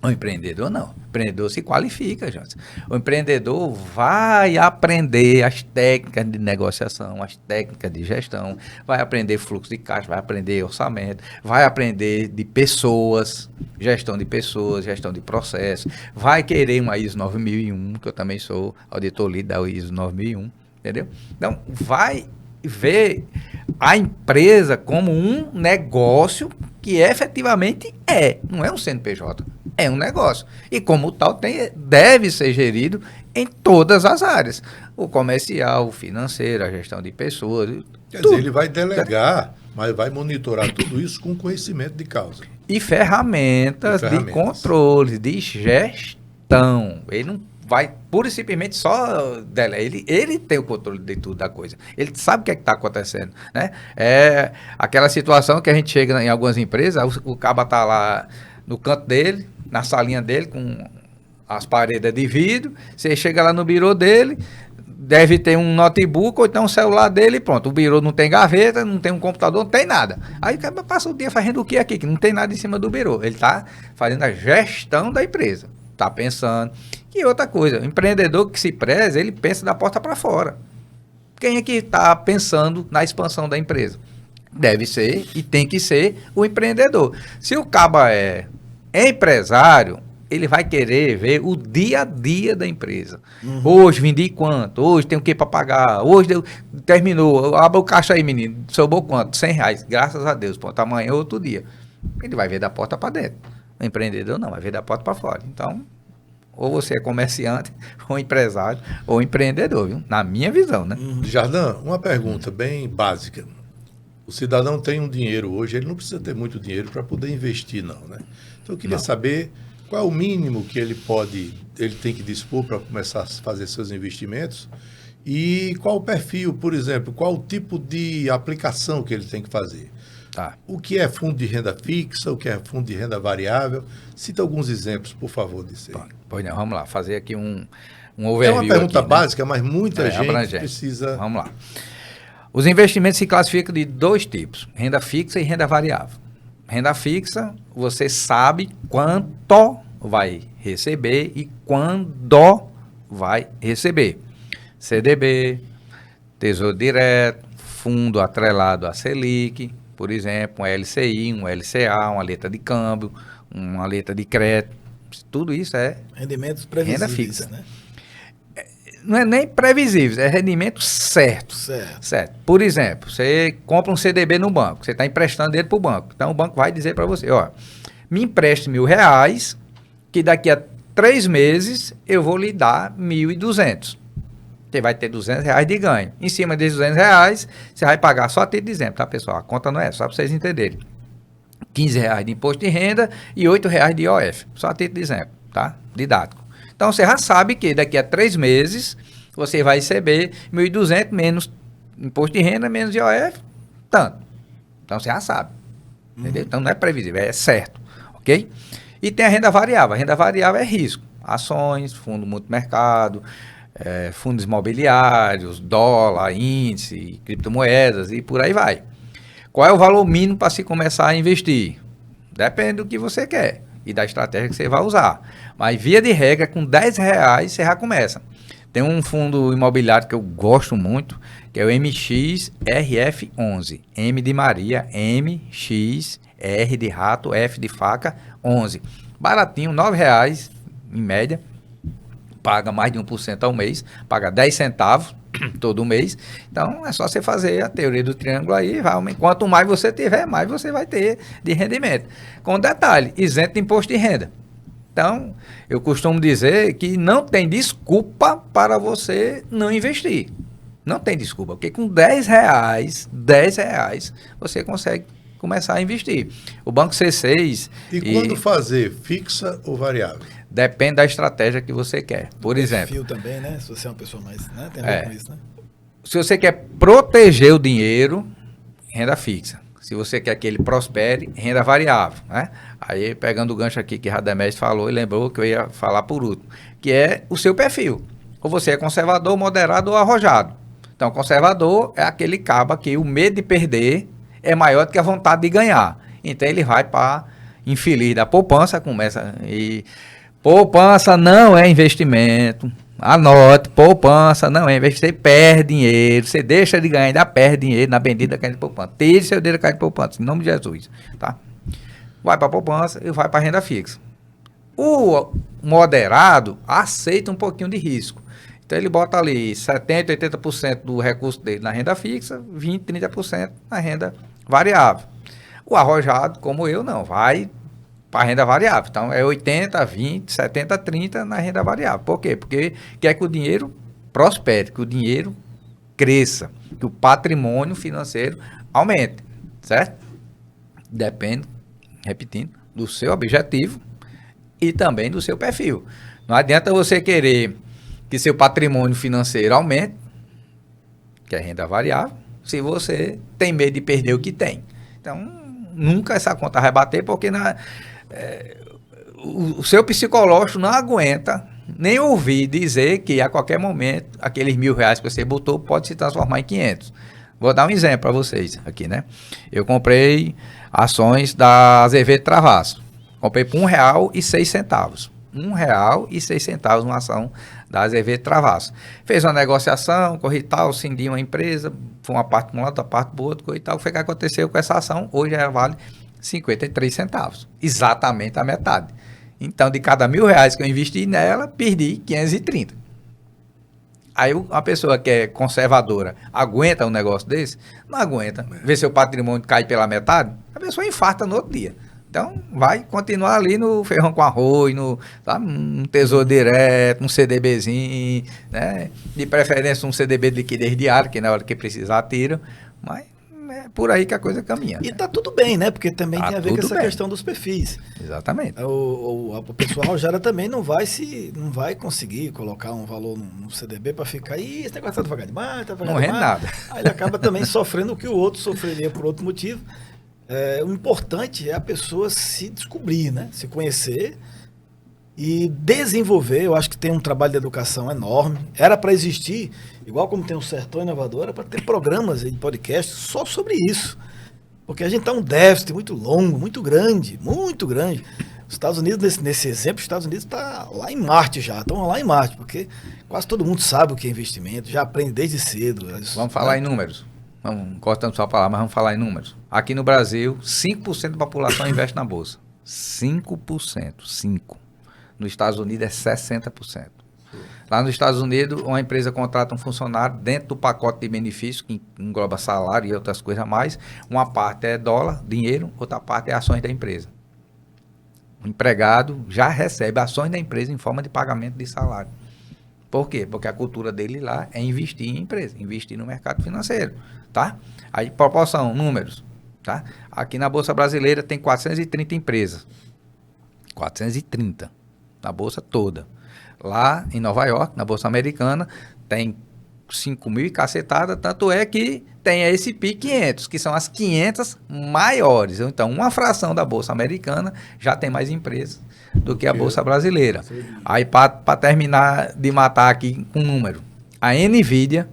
O empreendedor não. O empreendedor se qualifica, gente. O empreendedor vai aprender as técnicas de negociação, as técnicas de gestão, vai aprender fluxo de caixa, vai aprender orçamento, vai aprender de pessoas, gestão de processo, vai querer uma ISO 9001, que eu também sou auditor líder da ISO 9001, entendeu? Então, vai ver a empresa como um negócio que efetivamente não é um CNPJ, é um negócio. E como tal, deve ser gerido em todas as áreas. O comercial, o financeiro, a gestão de pessoas. Quer dizer, ele vai delegar, mas vai monitorar tudo isso com conhecimento de causa. E ferramentas de controle, de gestão. Ele não vai pura e simplesmente só dela. Ele tem o controle de tudo da coisa. Ele sabe o que é que está acontecendo, né? É aquela situação que a gente chega em algumas empresas, o caba tá lá no canto dele, na salinha dele, com as paredes de vidro, você chega lá no birô dele, deve ter um notebook ou então um celular dele e pronto. O birô não tem gaveta, não tem um computador, não tem nada. Aí o cara passa o dia fazendo o que aqui? Que não tem nada em cima do birô. Ele está fazendo a gestão da empresa. Está pensando. E outra coisa, o empreendedor que se preza, ele pensa da porta para fora. Quem é que está pensando na expansão da empresa? Deve ser e tem que ser o empreendedor. Se o caba é empresário, ele vai querer ver o dia a dia da empresa. Hoje vendi quanto? Hoje tem o que para pagar? Hoje terminou. Abra o caixa aí, menino. Sobrou quanto? R$100. Graças a Deus. Pronto, amanhã é outro dia. Ele vai ver da porta para dentro. O empreendedor não, vai ver da porta para fora. Então, ou você é comerciante, ou empresário, ou empreendedor, viu? Na minha visão, né? Jardim, uma pergunta bem básica. O cidadão tem um dinheiro hoje, ele não precisa ter muito dinheiro para poder investir, não, né? Então eu queria saber qual é o mínimo que ele tem que dispor para começar a fazer seus investimentos e qual o perfil, por exemplo, qual o tipo de aplicação que ele tem que fazer. Tá. O que é fundo de renda fixa, o que é fundo de renda variável. Cita alguns exemplos, por favor, disso aí. Pois não, vamos lá, fazer aqui um overview. É uma pergunta aqui, básica, mas muita gente abrangente. precisa... Vamos lá. Os investimentos se classificam de 2 tipos, renda fixa e renda variável. Renda fixa, você sabe quanto vai receber e quando vai receber. CDB, Tesouro Direto, fundo atrelado a Selic, por exemplo, um LCI, um LCA, uma letra de câmbio, uma letra de crédito. Tudo isso é Rendimentos previsíveis, renda fixa. né? Não é nem previsível, é rendimento certo. Certo. Por exemplo, você compra um CDB no banco, você está emprestando ele para o banco. Então o banco vai dizer para você, ó, me empreste R$1.000, que daqui a 3 meses eu vou lhe dar 1.200. Você vai ter R$200 de ganho. Em cima desses R$200, você vai pagar só a título de exemplo, tá, pessoal? A conta não é, só para vocês entenderem. R$15 de imposto de renda e R$8 de IOF. Só a título de exemplo, tá? Didático. Então, você já sabe que daqui a 3 meses, você vai receber 1.200 menos imposto de renda, menos IOF, tanto. Então, você já sabe. Entendeu? Então, não é previsível, é certo. Ok? E tem a renda variável. A renda variável é risco. Ações, fundo multimercado, fundos imobiliários, dólar, índice, criptomoedas e por aí vai. Qual é o valor mínimo para se começar a investir? Depende do que você quer e da estratégia que você vai usar. Mas, via de regra, com R$10 você já começa. Tem um fundo imobiliário que eu gosto muito, que é o MXRF11. M de Maria, MX, R de rato, F de faca, 11. Baratinho, R$9 em média. Paga mais de 1% ao mês, paga 10 centavos todo mês. Então, é só você fazer a teoria do triângulo aí. Quanto mais você tiver, mais você vai ter de rendimento. Com detalhe, isento de imposto de renda. Então, eu costumo dizer que não tem desculpa para você não investir. Não tem desculpa, porque com R$10, você consegue começar a investir. O Banco C6... E quando fazer, fixa ou variável? Depende da estratégia que você quer. Por exemplo... Perfil também, né? Se você é uma pessoa mais... Né? Tem a ver com isso, né? Se você quer proteger o dinheiro, renda fixa. Se você quer que ele prospere, renda variável, né? Aí, pegando o gancho aqui que Radamés falou e lembrou que eu ia falar por último, que é o seu perfil. Ou você é conservador, moderado ou arrojado. Então, conservador é aquele caba que o medo de perder é maior do que a vontade de ganhar. Então, ele vai para infeliz da poupança, começa e... Poupança não é investimento. Anote, poupança não é investimento. Você perde dinheiro, você deixa de ganhar, ainda perde dinheiro na bendita caixa de poupança. Tire seu dinheiro da caixa de poupança, em nome de Jesus, tá? Vai para a poupança e vai para a renda fixa. O moderado aceita um pouquinho de risco. Então ele bota ali 70%, 80% do recurso dele na renda fixa, 20%, 30% na renda variável. O arrojado, como eu, não, vai para a renda variável. Então, é 80, 20, 70, 30 na renda variável. Por quê? Porque quer que o dinheiro prospere, que o dinheiro cresça, que o patrimônio financeiro aumente, certo? Depende, repetindo, do seu objetivo e também do seu perfil. Não adianta você querer que seu patrimônio financeiro aumente, que é renda variável, se você tem medo de perder o que tem. Então, nunca essa conta vai bater, porque o seu psicológico não aguenta nem ouvir dizer que a qualquer momento aqueles R$1.000 que você botou pode se transformar em 500. Vou dar um exemplo para vocês aqui, né? Eu comprei ações da Azevedo Travasso. Comprei por R$1,06. R$1,06 uma ação da Azevedo Travasso. Fez uma negociação, corri tal, cindi uma empresa, foi uma parte para um lado, outra parte para o outro, e tal. Foi o que aconteceu com essa ação. Hoje ela vale 53 centavos. Exatamente a metade. Então, de cada R$1.000 que eu investi nela, perdi 530. Aí uma pessoa que é conservadora aguenta um negócio desse? Não aguenta. Vê seu patrimônio cair pela metade, a pessoa infarta no outro dia. Então, vai continuar ali no feijão com arroz, no Tesouro Direto, no CDBzinho, né? De preferência um CDB de liquidez diária, que na hora que precisar tira, mas é por aí que a coisa caminha. E tá tudo bem, né? Porque também Tá tem a ver com tudo essa bem. questão dos perfis. Exatamente. A pessoa arrojada também não vai conseguir colocar um valor no CDB para ficar, esse negócio tá devagar demais, tá devagar Não rende demais. nada. Aí ele acaba também sofrendo o que o outro sofreria por outro motivo. O importante é a pessoa se descobrir, né? Se conhecer e desenvolver. Eu acho que tem um trabalho de educação enorme. Era para existir, igual como tem o Sertão Inovador, era para ter programas de podcast só sobre isso. Porque a gente está um déficit muito longo, muito grande, muito grande. Os Estados Unidos, nesse exemplo, os Estados Unidos está lá em Marte já, estão lá em Marte, porque quase todo mundo sabe o que é investimento, já aprende desde cedo. Vamos falar em números. Vamos, cortando sua palavra, mas vamos falar em números. Aqui no Brasil, 5% da população investe na Bolsa. 5%. 5%. Nos Estados Unidos é 60%. Lá nos Estados Unidos, uma empresa contrata um funcionário dentro do pacote de benefícios, que engloba salário e outras coisas a mais. Uma parte é dólar, dinheiro, outra parte é ações da empresa. O empregado já recebe ações da empresa em forma de pagamento de salário. Por quê? Porque a cultura dele lá é investir em empresa, investir no mercado financeiro, tá? Aí, proporção, números, tá? Aqui na Bolsa Brasileira tem 430 empresas. 430 na Bolsa toda. Lá em Nova York, na Bolsa Americana, tem 5 mil e cacetada, tanto é que tem a S&P 500, que são as 500 maiores. Então, uma fração da Bolsa Americana já tem mais empresas do que a Bolsa Brasileira. Aí, para terminar de matar aqui um número, a NVIDIA,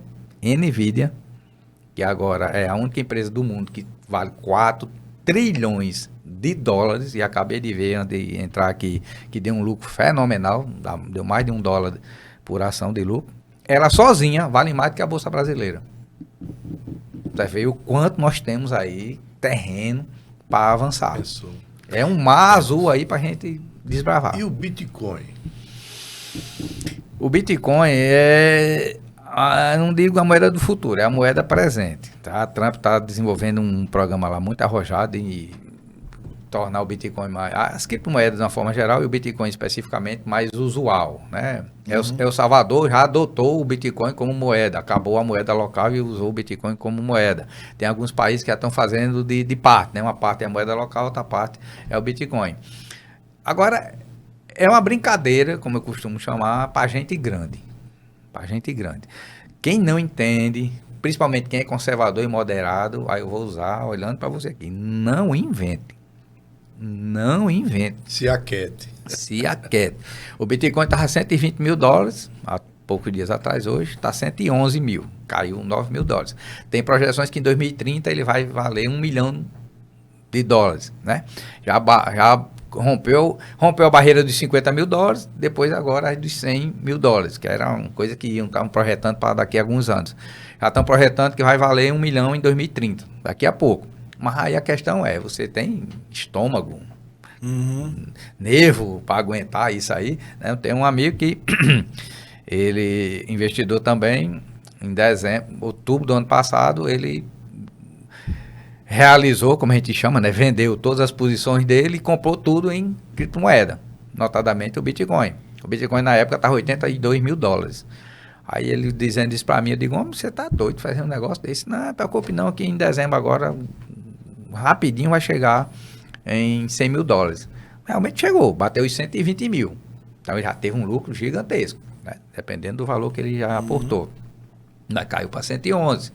que agora é a única empresa do mundo que vale 4 trilhões de dólares, e acabei de ver antes de entrar aqui, que deu um lucro fenomenal, deu mais de $1 por ação de lucro. Ela sozinha vale mais do que a Bolsa Brasileira. Você vê o quanto nós temos aí terreno para avançar. Pensou. É um mar azul aí para a gente desbravar. E o Bitcoin? O Bitcoin não digo a moeda do futuro, é a moeda presente. Tá? A Trump está desenvolvendo um programa lá muito arrojado em tornar o Bitcoin mais... As criptomoedas de uma forma geral e o Bitcoin especificamente mais usual, né? El Salvador já adotou o Bitcoin como moeda, acabou a moeda local e usou o Bitcoin como moeda. Tem alguns países que já estão fazendo de parte, né? Uma parte é a moeda local, outra parte é o Bitcoin. Agora, é uma brincadeira, como eu costumo chamar, para gente grande. Para gente grande. Quem não entende, principalmente quem é conservador e moderado, aí eu vou usar, olhando para você aqui, não invente. Não invente. Se aquete. Se aquete. O Bitcoin estava $120 mil há poucos dias atrás, hoje está 111 mil. Caiu $9 mil. Tem projeções que em 2030 ele vai valer $1 milhão, né? Já rompeu a barreira dos $50 mil, depois agora dos $100 mil, que era uma coisa que estavam projetando para daqui a alguns anos. Já estão projetando que vai valer $1 milhão em 2030, daqui a pouco. Mas aí a questão é, você tem estômago, nervo para aguentar isso aí, né? Eu tenho um amigo que, ele investidor também, em outubro do ano passado, ele realizou, como a gente chama, né? Vendeu todas as posições dele e comprou tudo em criptomoeda, notadamente o Bitcoin. O Bitcoin na época estava $82 mil. Aí ele dizendo isso para mim, eu digo, homem, você tá doido fazer um negócio desse? Não, não preocupe não, que em dezembro agora, rapidinho vai chegar em $100 mil. Realmente chegou, bateu os 120 mil. Então ele já teve um lucro gigantesco, né? Dependendo do valor que ele já aportou. Caiu para 111,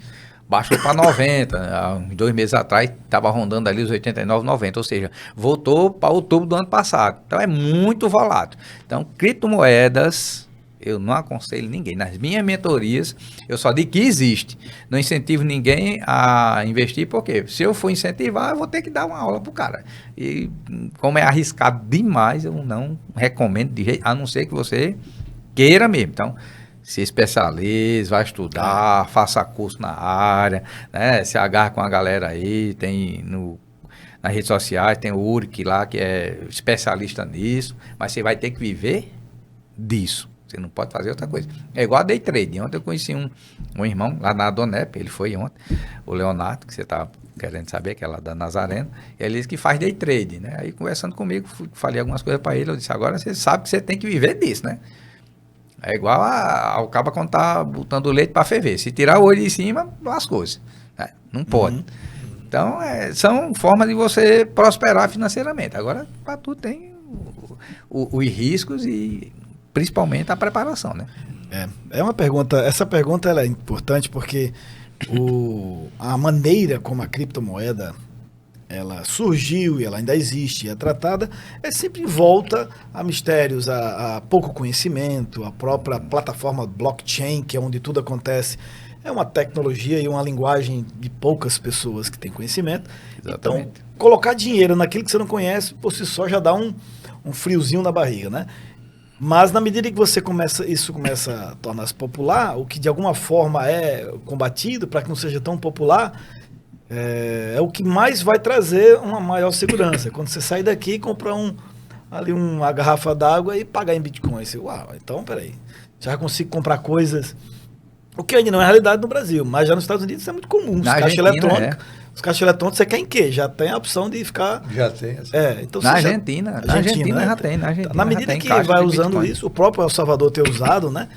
baixou para 90, há 2 meses atrás estava rondando ali os 89, 90, ou seja, voltou para outubro do ano passado. Então é muito volátil. Então criptomoedas, eu não aconselho ninguém. Nas minhas mentorias, eu só digo que existe. Não incentivo ninguém a investir, porque se eu for incentivar, eu vou ter que dar uma aula pro cara. E como é arriscado demais, eu não recomendo de jeito, a não ser que você queira mesmo. Então, se especialize, vai estudar, faça curso na área, né? Se agarra com a galera aí, tem nas redes sociais, tem o Uric lá, que é especialista nisso, mas você vai ter que viver disso. Você não pode fazer outra coisa. É igual a day trade. Ontem eu conheci um irmão lá na Adonep, ele foi ontem, o Leonardo, que você está querendo saber, que é lá da Nazareno, e ele disse que faz day trade, né? Aí conversando comigo, falei algumas coisas para ele, eu disse, agora você sabe que você tem que viver disso, né? É igual ao cabo quando tá botando o leite para ferver, se tirar o olho de cima, lascou-se, né? Não pode. Então, são formas de você prosperar financeiramente. Agora, para tudo tem os riscos e principalmente a preparação, né? É uma pergunta, essa pergunta ela é importante porque a maneira como a criptomoeda ela surgiu e ela ainda existe e é tratada é sempre em volta a mistérios, a pouco conhecimento, a própria plataforma blockchain, que é onde tudo acontece. É uma tecnologia e uma linguagem de poucas pessoas que têm conhecimento. Exatamente. Então, colocar dinheiro naquilo que você não conhece, por si só já dá um friozinho na barriga, né? Mas na medida que isso começa a tornar-se popular, o que de alguma forma é combatido para que não seja tão popular, é o que mais vai trazer uma maior segurança. Quando você sair daqui e comprar uma garrafa d'água e pagar em Bitcoin, você, uau, então peraí, já consigo comprar coisas. O que ainda não é realidade no Brasil, mas já nos Estados Unidos isso é muito comum. Os caixas eletrônicos, você quer em quê? Já tem a opção de ficar... Já tem. Assim. Então na Argentina né? já tem. Na medida que vai usando isso, o próprio El Salvador ter usado, né?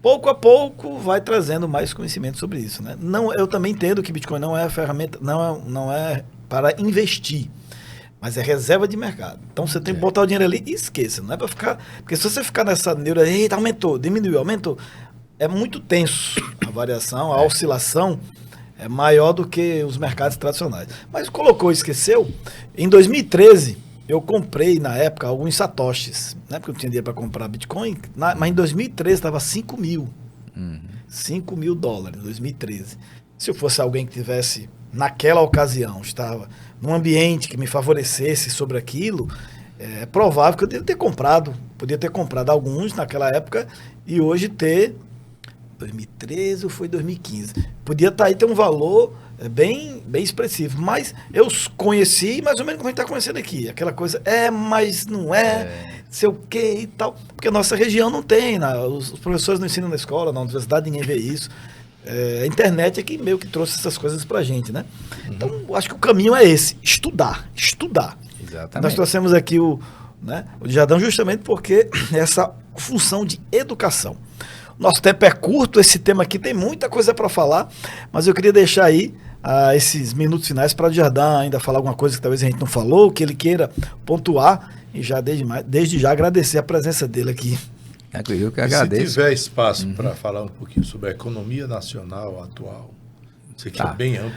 Pouco a pouco vai trazendo mais conhecimento sobre isso, né? Eu também entendo que Bitcoin não é a ferramenta, não é para investir. Mas é reserva de mercado. Então você tem que botar o dinheiro ali e esqueça. Não é para ficar... Porque se você ficar nessa neura, eita, aumentou, diminuiu, aumentou, é muito tenso a variação, a oscilação é maior do que os mercados tradicionais. Mas colocou e esqueceu. Em 2013, eu comprei, na época, alguns satoshis. Né? Porque eu não tinha dinheiro para comprar Bitcoin. Mas em 2013 estava 5 mil. 5 mil dólares, em 2013. Se eu fosse alguém que tivesse, naquela ocasião, estava num ambiente que me favorecesse sobre aquilo, é provável que eu podia ter comprado alguns naquela época e hoje ter, 2013 ou foi 2015, podia estar aí ter um valor bem expressivo, mas eu conheci mais ou menos como a gente está conhecendo aqui, aquela coisa, mas não sei o que e tal, porque a nossa região não tem, os professores não ensinam na escola, na universidade ninguém vê isso. A internet é que meio que trouxe essas coisas pra gente, né? Então, eu acho que o caminho é esse, estudar. Exatamente. Nós trouxemos aqui o Jardão justamente porque essa função de educação. Nosso tempo é curto, esse tema aqui tem muita coisa para falar, mas eu queria deixar aí esses minutos finais para o Jardão ainda falar alguma coisa que talvez a gente não falou, que ele queira pontuar, e já desde já agradecer a presença dele aqui. Eu que agradeço. Se tiver espaço para falar um pouquinho sobre a economia nacional atual, sei que é bem amplo,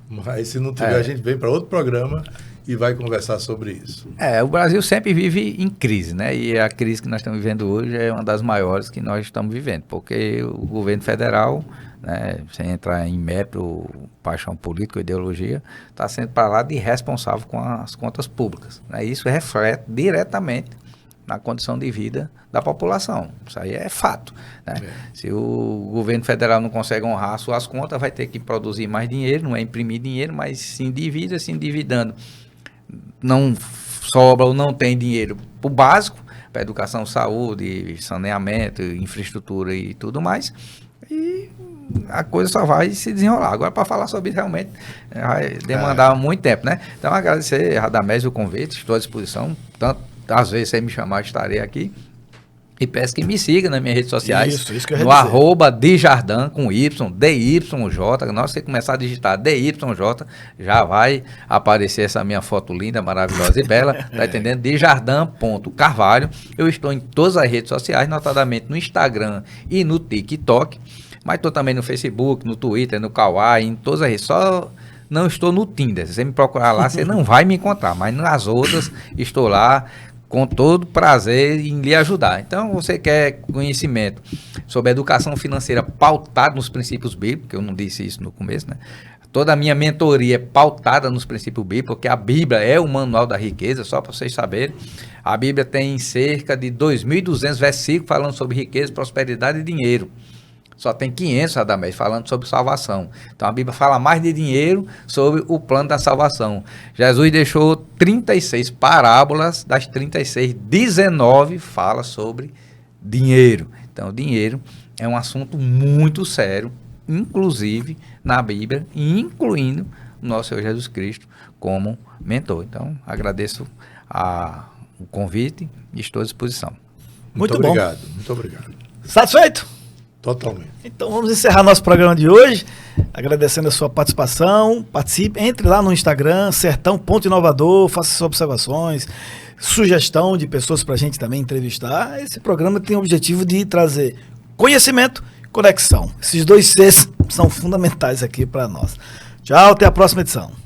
mas se não tiver, a gente vem para outro programa e vai conversar sobre isso. O Brasil sempre vive em crise, né? E a crise que nós estamos vivendo hoje é uma das maiores que nós estamos vivendo, porque o governo federal, né, sem entrar em mérito, paixão política, ideologia, está sendo para lá de irresponsável com as contas públicas, né? Isso reflete diretamente na condição de vida da população. Isso aí é fato, né? Se o governo federal não consegue honrar suas contas, vai ter que produzir mais dinheiro, não é imprimir dinheiro, mas se endividando. Não sobra ou não tem dinheiro para o básico, para educação, saúde, saneamento, infraestrutura e tudo mais, e a coisa só vai se desenrolar. Agora, para falar sobre isso, realmente vai demandar muito tempo, né? Então, agradecer, Radamés, o convite, estou à disposição, tanto às vezes você me chamar, estarei aqui. E peço que me siga nas minhas redes sociais. Isso que eu ia dizer. @Djardan, com Y, DYJ. Na hora que você começar a digitar DYJ, já vai aparecer essa minha foto linda, maravilhosa e bela. Tá entendendo? Djardan.carvalho. Eu estou em todas as redes sociais, notadamente no Instagram e no TikTok. Mas estou também no Facebook, no Twitter, no Kawaii, em todas as redes. Só não estou no Tinder. Se você me procurar lá, você não vai me encontrar. Mas nas outras, estou lá com todo prazer em lhe ajudar. Então, você quer conhecimento sobre educação financeira pautada nos princípios bíblicos, que eu não disse isso no começo, né? Toda a minha mentoria é pautada nos princípios bíblicos, porque a Bíblia é o manual da riqueza, só para vocês saberem. A Bíblia tem cerca de 2.200 versículos falando sobre riqueza, prosperidade e dinheiro. Só tem 500, Radamés, falando sobre salvação. Então a Bíblia fala mais de dinheiro, sobre o plano da salvação. Jesus deixou 36 parábolas, das 36, 19 fala sobre dinheiro. Então dinheiro é um assunto muito sério, inclusive na Bíblia, e incluindo o nosso Senhor Jesus Cristo como mentor. Então, agradeço o convite e estou à disposição. Muito bom. Obrigado, muito obrigado. Satisfeito? Totalmente. Então vamos encerrar nosso programa de hoje, agradecendo a sua participação. Participe, entre lá no Instagram, Sertão.inovador, faça suas observações, sugestão de pessoas para a gente também entrevistar. Esse programa tem o objetivo de trazer conhecimento e conexão. Esses dois Cs são fundamentais aqui para nós. Tchau, até a próxima edição.